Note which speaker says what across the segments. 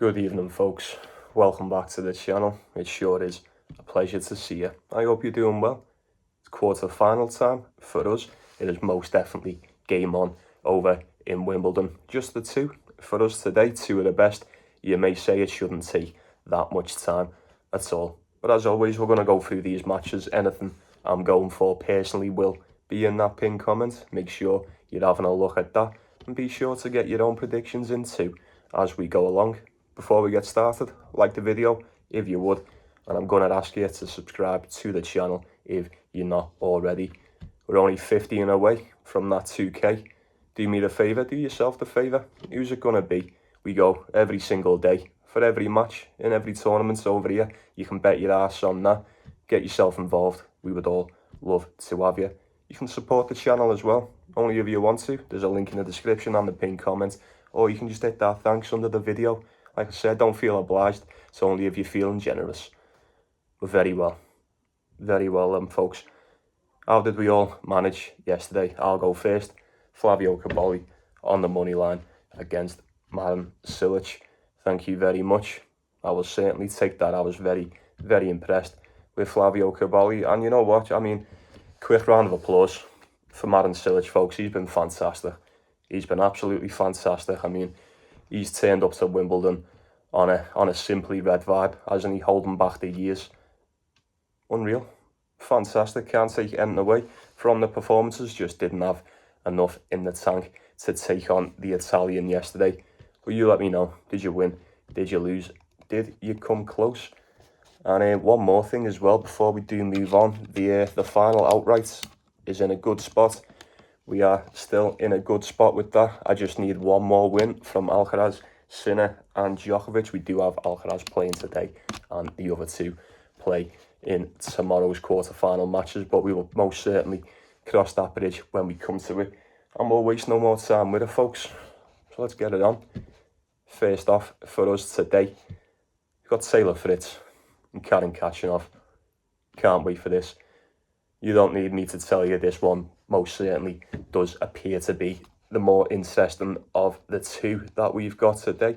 Speaker 1: Good evening, folks. Welcome back to the channel. It sure is a pleasure to see you. I hope you're doing well. It's quarter-final time for us. It is most definitely game on over in Wimbledon. Just the two for us today, two of the best. You may say it shouldn't take that much time at all. But as always, we're going to go through these matches. Anything I'm going for personally will be in that pinned comment. Make sure you're having a look at that. And be sure to get your own predictions in too as we go along. Before we get started, like the video if you would, and I'm going to ask you to subscribe to the channel if you're not already. We're only 15 away from that 2k. Do me the favour, do yourself the favour. Who's it going to be? We go every single day for every match in every tournament over here. You can bet your ass on that. Get yourself involved. We would all love to have you. You can support the channel as well, only if you want to. There's a link in the description and the pinned comment, or you can just hit that thanks under the video. Like I said, don't feel obliged. It's only if you're feeling generous. But very well, folks. How did we all manage yesterday? I'll go first. Flavio Cobolli on the money line against Marin Cilic. Thank you very much. I will certainly take that. I was very impressed with Flavio Cobolli. And you know what? I mean, quick round of applause for Marin Cilic, folks. He's been fantastic. He's been absolutely fantastic. I mean, he's turned up to Wimbledon on a simply red vibe, hasn't he? Holding back the years. Unreal. Fantastic. Can't take anything away from the performances. Just didn't have enough in the tank to take on the Italian yesterday. But you let me know. Did you win? Did you lose? Did you come close? And one more thing as well before we do move on. The final outright is in a good spot. We are still in a good spot with that. I just need one more win from Alcaraz, Sinner and Djokovic. We do have Alcaraz playing today and the other two play in tomorrow's quarter-final matches, but we will most certainly cross that bridge when we come to it. And we'll waste no more time with it, folks. So let's get it on. First off, for us today, we've got Taylor Fritz and Khachanov. Can't wait for this. You don't need me to tell you this one most certainly does appear to be the more interesting of the two that we've got today.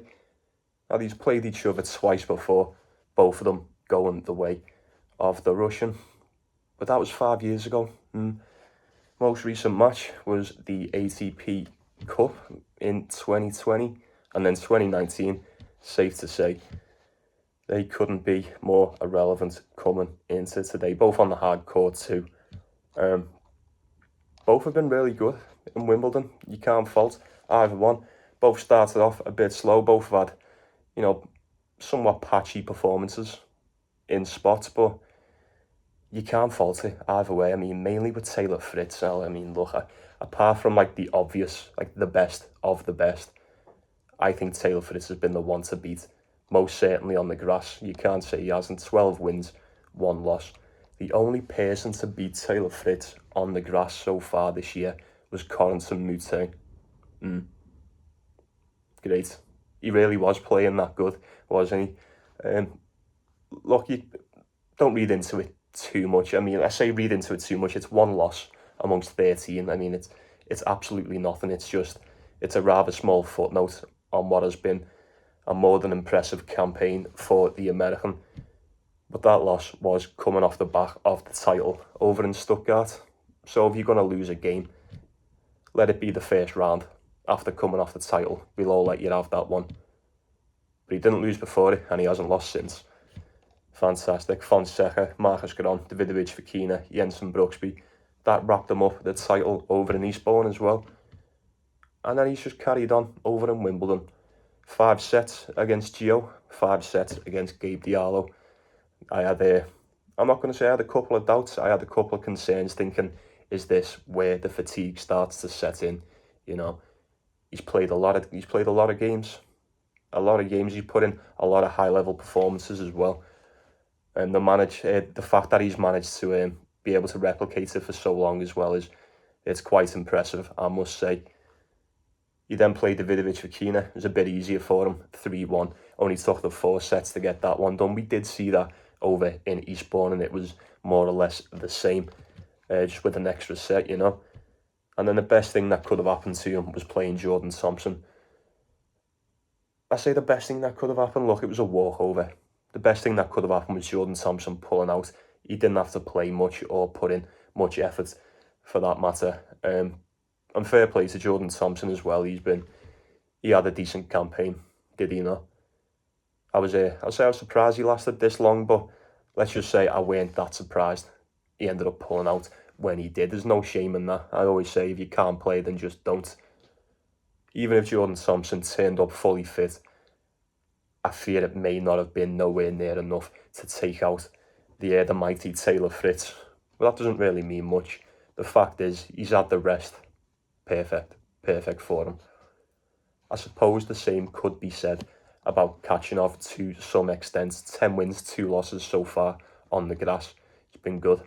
Speaker 1: Now, these played each other twice before, both of them going the way of the Russian. But that was 5 years ago. Most recent match was the ATP Cup in 2020 and then 2019. Safe to say, they couldn't be more irrelevant coming into today, both on the hard court too. Both have been really good in Wimbledon. You can't fault either one. Both started off a bit slow. Both have had, somewhat patchy performances in spots, but you can't fault it either way. I mean, mainly with Taylor Fritz. I mean, look, apart from the obvious, the best of the best, I think Taylor Fritz has been the one to beat. Most certainly on the grass. You can't say he hasn't. 12 wins, 1 loss. The only person to beat Taylor Fritz on the grass so far this year was Corentin Moutet. Great. He really was playing that good, wasn't he? Look, you don't read into it too much. I mean, I say read into it too much. It's 1 loss amongst 13. I mean, it's absolutely nothing. It's a rather small footnote on what has been a more than impressive campaign for the American. But that loss was coming off the back of the title over in Stuttgart. So if you're going to lose a game, let it be the first round after coming off the title. We'll all let you have that one. But he didn't lose before it, and he hasn't lost since. Fantastic. Fonseca, Marcus Giron, Davidovich Fokina, Jensen Brooksby. That wrapped him up the title over in Eastbourne as well. And then he's just carried on over in Wimbledon. 5 sets against Gio, 5 sets against Gabe Diallo. I'm not going to say I had a couple of doubts. I had a couple of concerns thinking, is this where the fatigue starts to set in? He's played a lot of games. A lot of games he's put in, a lot of high-level performances as well. And the fact that he's managed to be able to replicate it for so long as well it's quite impressive, I must say. He then played Davidovich Fokina. It was a bit easier for him, 3-1. Only took the 4 sets to get that one done. We did see that over in Eastbourne, and it was more or less the same, just with an extra set, And then the best thing that could have happened to him was playing Jordan Thompson. I say the best thing that could have happened, look, it was a walkover. The best thing that could have happened was Jordan Thompson pulling out. He didn't have to play much or put in much effort for that matter. And fair play to Jordan Thompson as well. He had a decent campaign, did he not? I was surprised he lasted this long, but let's just say I weren't that surprised. He ended up pulling out when he did. There's no shame in that. I always say if you can't play, then just don't. Even if Jordan Thompson turned up fully fit, I fear it may not have been nowhere near enough to take out the mighty Taylor Fritz. But that doesn't really mean much. The fact is, he's had the rest. Perfect for him. I suppose the same could be said about Khachanov to some extent. 10 wins, 2 losses so far on the grass. It's been good.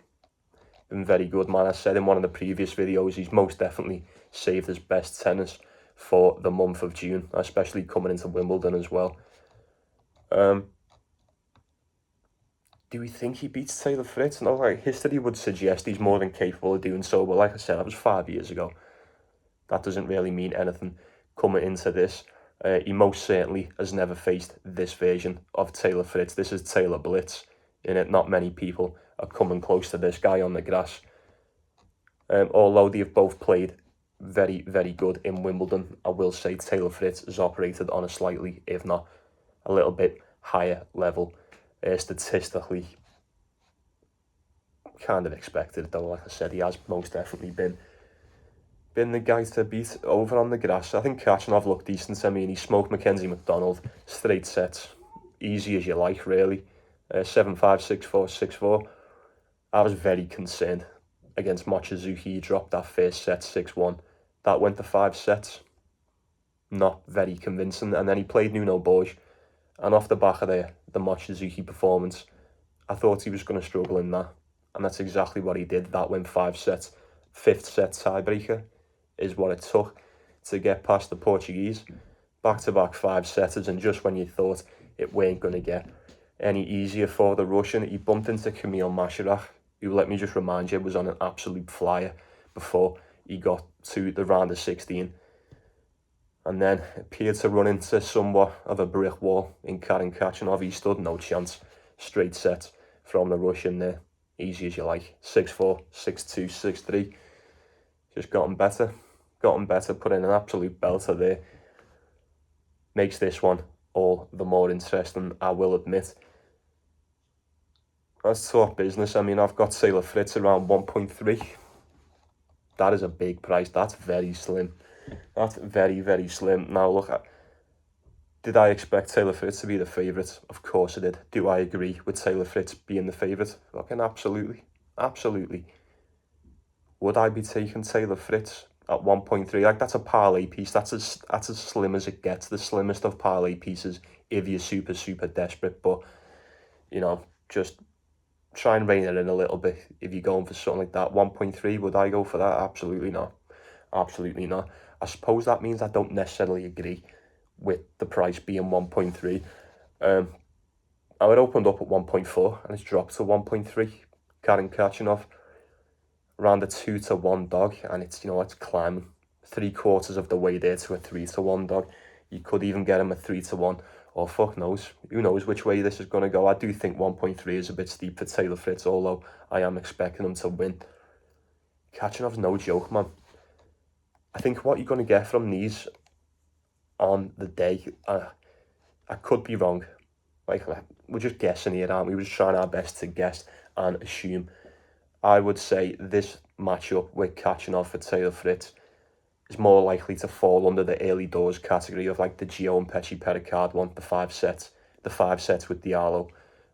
Speaker 1: Been very good, man. I said in one of the previous videos, he's most definitely saved his best tennis for the month of June, especially coming into Wimbledon as well. Do we think he beats Taylor Fritz? No, like, history would suggest he's more than capable of doing so, but like I said, that was 5 years ago. That doesn't really mean anything coming into this. He most certainly has never faced this version of Taylor Fritz. This is Taylor Blitz, innit? Not many people are coming close to this guy on the grass. Although they have both played very, very good in Wimbledon, I will say Taylor Fritz has operated on a slightly, if not a little bit higher level. Statistically, kind of expected though. Like I said, he has most definitely been the guy to beat over on the grass. I think Khachanov looked decent. I mean, he smoked Mackenzie McDonald, straight sets, easy as you like, really. 7-5, 6-4, 6-4. I was very concerned against Mochizuki. He dropped that first set 6-1. That went to 5 sets. Not very convincing. And then he played Nuno Borges. And off the back of the Mochizuki performance, I thought he was going to struggle in that. And that's exactly what he did. That went 5 sets. 5th set tiebreaker is what it took to get past the Portuguese. Back-to-back 5-setters, and just when you thought it weren't going to get any easier for the Russian, he bumped into Kamil Masharov, who, let me just remind you, was on an absolute flyer before he got to the round of 16. And then appeared to run into somewhat of a brick wall in Karen Khachanov. He stood no chance. Straight sets from the Russian there. Easy as you like. 6-4, 6-2, 6-3. Just gotten better, put in an absolute belter there. Makes this one all the more interesting, I will admit. That's tough business. I mean, I've got Taylor Fritz around 1.3. That is a big price. That's very slim. That's very, very slim. Now, look, did I expect Taylor Fritz to be the favourite? Of course I did. Do I agree with Taylor Fritz being the favourite? Fucking absolutely. Absolutely. Would I be taking Taylor Fritz at 1.3? Like, that's a parlay piece. That's as slim as it gets. The slimmest of parlay pieces if you're super, super desperate. But, you know, just try and rein it in a little bit if you're going for something like that. 1.3, would I go for that? Absolutely not. Absolutely not. I suppose that means I don't necessarily agree with the price being 1.3. I would opened up at 1.4 and it's dropped to 1.3. Karen Khachanov, around a 2-1 dog, and it's, you know, it's climbing 3/4 of the way there to a 3-1 dog. You could even get him a 3-1, or fuck knows, who knows which way this is going to go. I do think 1.3 is a bit steep for Taylor Fritz, although I am expecting him to win. Khachanov's no joke, man. I think what you're going to get from these on the day, I could be wrong. Like, we're just guessing here, aren't we? We're just trying our best to guess and assume. I would say this matchup with Khachanov for Taylor Fritz is more likely to fall under the early doors category of like the Gio and Pecci Pericard one, the 5 sets with Diallo,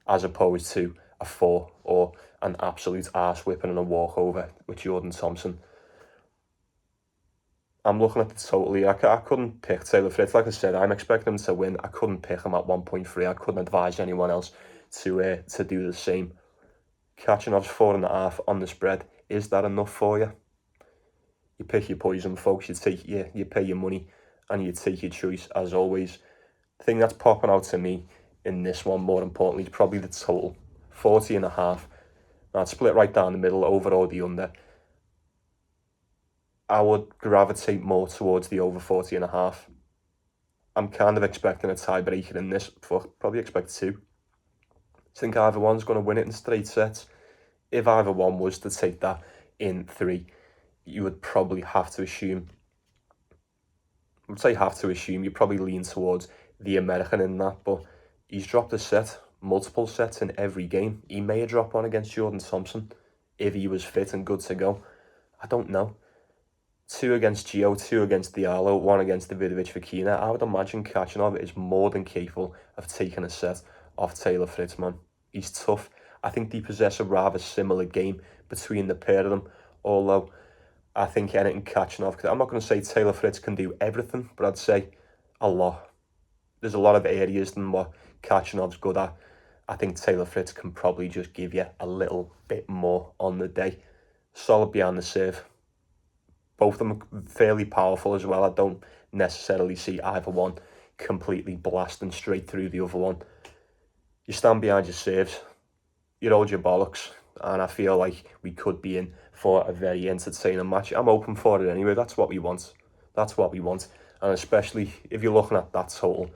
Speaker 1: as opposed to a 4 or an absolute arse whipping and a walkover with Jordan Thompson. I'm looking at the total here. I couldn't pick Taylor Fritz. Like I said, I'm expecting him to win. I couldn't pick him at 1.3. I couldn't advise anyone else to do the same. Khachanov's 4.5 on the spread. Is that enough for you? You pick your poison, folks. You pay your money and you take your choice, as always. The thing that's popping out to me in this one, more importantly, is probably the total. 40.5. Now, split right down the middle, over or the under. I would gravitate more towards the over 40.5. I'm kind of expecting a tiebreaker in this, but probably expect 2. I think either one's going to win it in straight sets. If either one was to take that in 3, you would probably have to assume, you probably lean towards the American in that, but he's dropped a set, multiple sets in every game. He may have dropped one against Jordan Thompson if he was fit and good to go. I don't know. 2 against Gio, 2 against Diallo, 1 against Davidovich Fokina. I would imagine Khachanov is more than capable of taking a set off Taylor Fritz, man. He's tough. I think they possess a rather similar game between the pair of them, although I think anything Khachanov, I'm not going to say Taylor Fritz can do everything, but I'd say a lot. There's a lot of areas than what Khachanov's good at. I think Taylor Fritz can probably just give you a little bit more on the day. Solid behind the serve. Both of them are fairly powerful as well. I don't necessarily see either one completely blasting straight through the other one. You stand behind your serves, you hold your bollocks, and I feel like we could be in for a very entertaining match. I'm open for it anyway. That's what we want. And especially if you're looking at that total,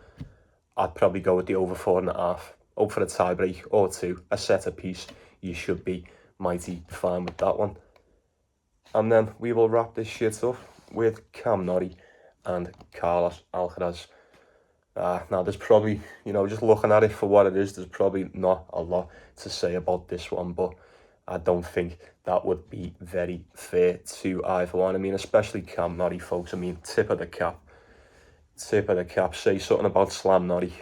Speaker 1: I'd probably go with the over 4.5. Hope for a tiebreak or 2, a set apiece. You should be mighty fine with that one. And then we will wrap this shit up with Cam Norrie and Carlos Alcaraz. Now, there's probably, just looking at it for what it is, there's probably not a lot to say about this one, but I don't think that would be very fair to either one. I mean, especially Cam Norrie, folks. I mean, tip of the cap. Say something about Slam Norrie.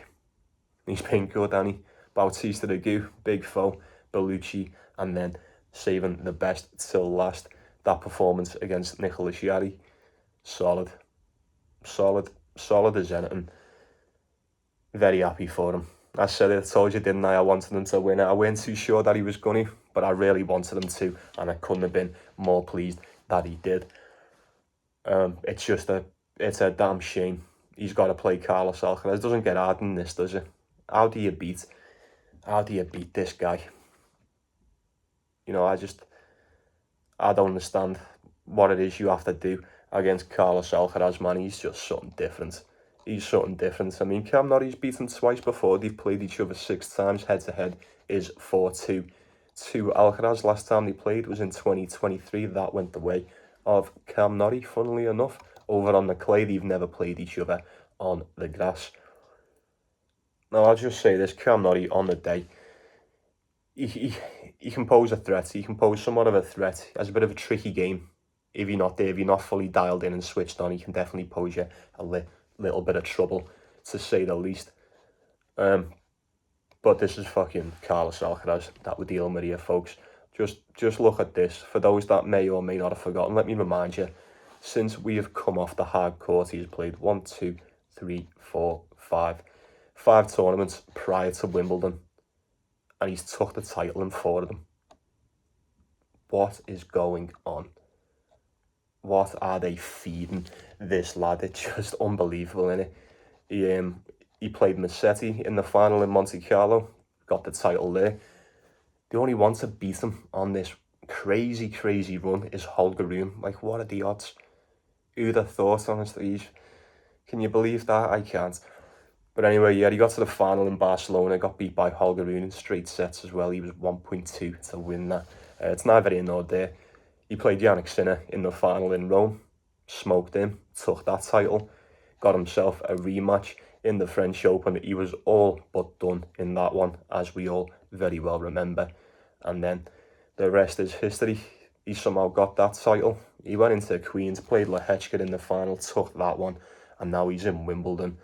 Speaker 1: He's been good, hasn't he? Bautista Agut, big foe, Bellucci, and then saving the best till last. That performance against Nicholas Yarry, solid as anything. Very happy for him. I said it, I told you, didn't I? I wanted him to win it. I weren't too sure that he was going to, but I really wanted him to, and I couldn't have been more pleased that he did. It's a damn shame he's got to play Carlos Alcaraz. It doesn't get hard in this, does it? How do you beat this guy? I don't understand what it is you have to do against Carlos Alcaraz, man. He's just something different. I mean, Cam Norrie's beaten twice before. They've played each other 6 times. Head-to-head is 4-2 to Alcaraz. Last time they played was in 2023. That went the way of Cam Norrie, funnily enough. Over on the clay, they've never played each other on the grass. Now, I'll just say this, Cam Norrie on the day, he can pose a threat. He can pose somewhat of a threat. He has a bit of a tricky game. If you're not there, if you're not fully dialed in and switched on, he can definitely pose you a little bit of trouble, to say the least. But this is fucking Carlos Alcaraz that we're dealing with here, folks. Just look at this. For those that may or may not have forgotten, let me remind you, since we have come off the hard court, he's played 1, 2, 3, 4, 5 tournaments prior to Wimbledon, and he's took the title in 4 of them. What is going on? What are they feeding this lad? It's just unbelievable, isn't it? He played Musetti in the final in Monte Carlo, got the title there. The only one to beat him on this crazy run is Holger Rune. Like, what are the odds? Who'd have thought, honestly? Can you believe that? I can't. But anyway, yeah, he got to the final in Barcelona, got beat by Holger Rune in straight sets as well. He was 1.2 to win that. It's neither here nor there. He played Jannik Sinner in the final in Rome, smoked him, took that title, got himself a rematch in the French Open. He was all but done in that one, as we all very well remember. And then the rest is history. He somehow got that title. He went into Queens, played Lehechka in the final, took that one, and now he's in Wimbledon.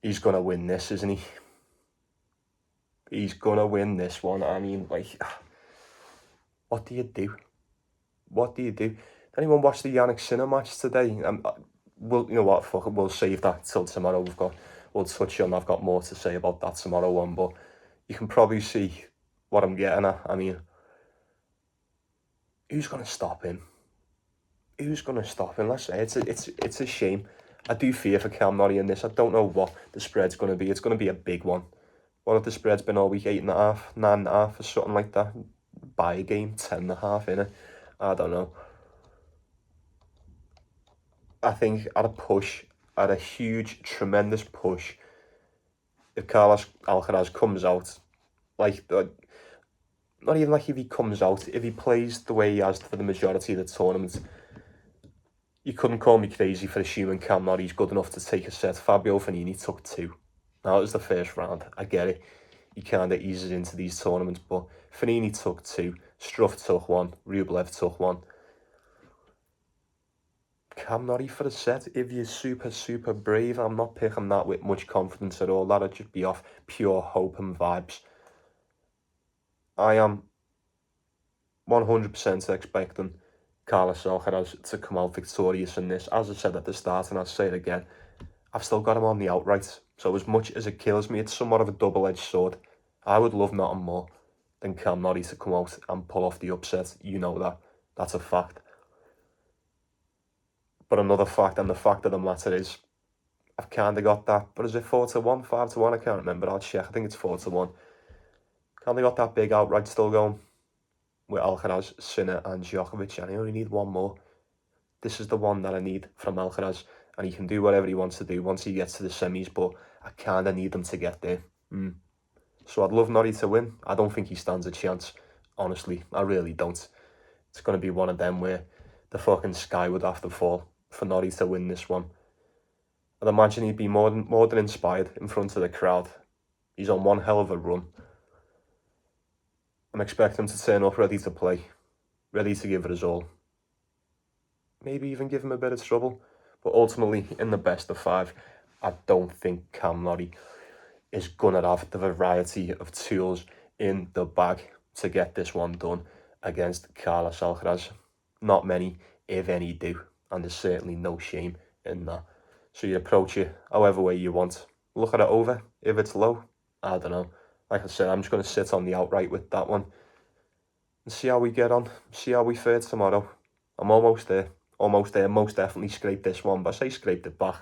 Speaker 1: He's going to win this, isn't he? He's going to win this one. I mean, like, what do you do? Did anyone watch the Jannik Sinner match today? Well, you know what, fuck it, we'll save that till tomorrow. We'll touch on, I've got more to say about that tomorrow one, but you can probably see what I'm getting at. I mean, who's going to stop him? Let's say it's a shame. I do fear for Cam Norrie in this. I don't know what the spread's going to be. It's going to be a big one. What if the spread's been all week 8.5, 9.5 or something like that? Buy a game, 10.5 in it. I don't know. I think at a push, at a huge, tremendous push. If Carlos Alcaraz comes out, like, not even like if he comes out, if he plays the way he has for the majority of the tournament, you couldn't call me crazy for assuming Cam Norrie's good enough to take a set. Fabio Fognini took 2. Now, it was the first round. I get it. He kind of eases into these tournaments, but Fognini took 2. Struff took 1. Rublev took 1. Cam Norrie for a set. If you're super, super brave, I'm not picking that with much confidence at all. That'll just be off pure hope and vibes. I am 100% expecting Carlos Alcaraz to come out victorious in this. As I said at the start, and I'll say it again, I've still got him on the outright. So as much as it kills me, it's somewhat of a double-edged sword. I would love nothing more than Cam Norrie to come out and pull off the upset. You know that. That's a fact. But another fact, and the fact of the matter is, I've kind of got that. But is it 4-1, 5-1? I can't remember. I'll check. I think it's 4-1. Kind of got that big outright still going with Alcaraz, Sinner and Djokovic, and I only need one more. This is the one that I need from Alcaraz, and he can do whatever he wants to do once he gets to the semis, but I kind of need him to get there. So I'd love Norrie to win. I don't think he stands a chance, honestly. I really don't. It's going to be one of them where the fucking sky would have to fall for Norrie to win this one. I'd imagine he'd be more than inspired in front of the crowd. He's on one hell of a run. I'm expecting him to turn up ready to play, ready to give it his all. Maybe even give him a bit of trouble. But ultimately, in the best of 5, I don't think Cam Norrie is going to have the variety of tools in the bag to get this one done against Carlos Alcaraz. Not many, if any, do. And there's certainly no shame in that. So you approach it however way you want. Look at it over. If it's low, I don't know. Like I said, I'm just going to sit on the outright with that one and see how we get on. See how we fare tomorrow. I'm almost there. Almost there. Most definitely scraped this one, but I say scraped it back.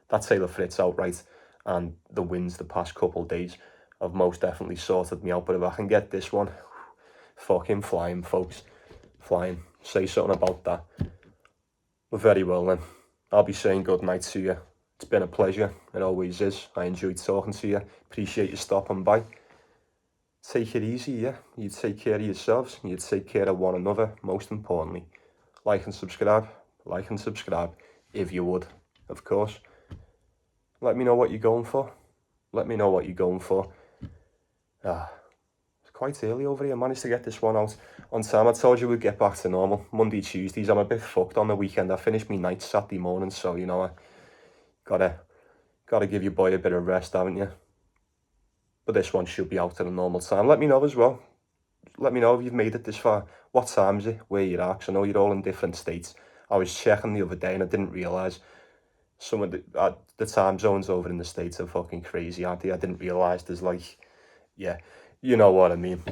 Speaker 1: That Taylor Fritz outright and the wins the past couple of days have most definitely sorted me out. But if I can get this one, fucking flying, folks. Flying. Say something about that. But very well then. I'll be saying good night to you. It's been a pleasure. It always is. I enjoyed talking to you. Appreciate you stopping by. Take it easy, yeah. You take care of yourselves. You take care of one another, most importantly. Like and subscribe. Like and subscribe, if you would, of course. Let me know what you're going for. Let me know what you're going for. It's quite early over here. I managed to get this one out on time. I told you we'd get back to normal. Monday, Tuesdays. I'm a bit fucked on the weekend. I finished my night Saturday morning, so, you know, I gotta give your boy a bit of rest, haven't you? But this one should be out at a normal time. Let me know as well. Let me know if you've made it this far. What time is it? Where you're at? 'Cause I know you're all in different states. I was checking the other day and I didn't realise some of the time zones over in the States are fucking crazy, aren't they? I didn't realise there's like, yeah, you know what I mean.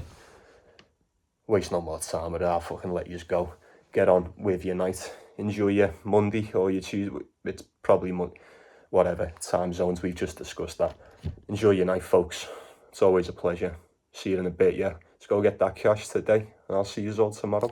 Speaker 1: Waste no more time with it. I'll fucking let you go. Get on with your night. Enjoy your Monday or your Tuesday. It's probably whatever time zones we've just discussed that. Enjoy your night, folks. It's always a pleasure. See you in a bit, yeah. Let's go get that cash today, and I'll see you all tomorrow.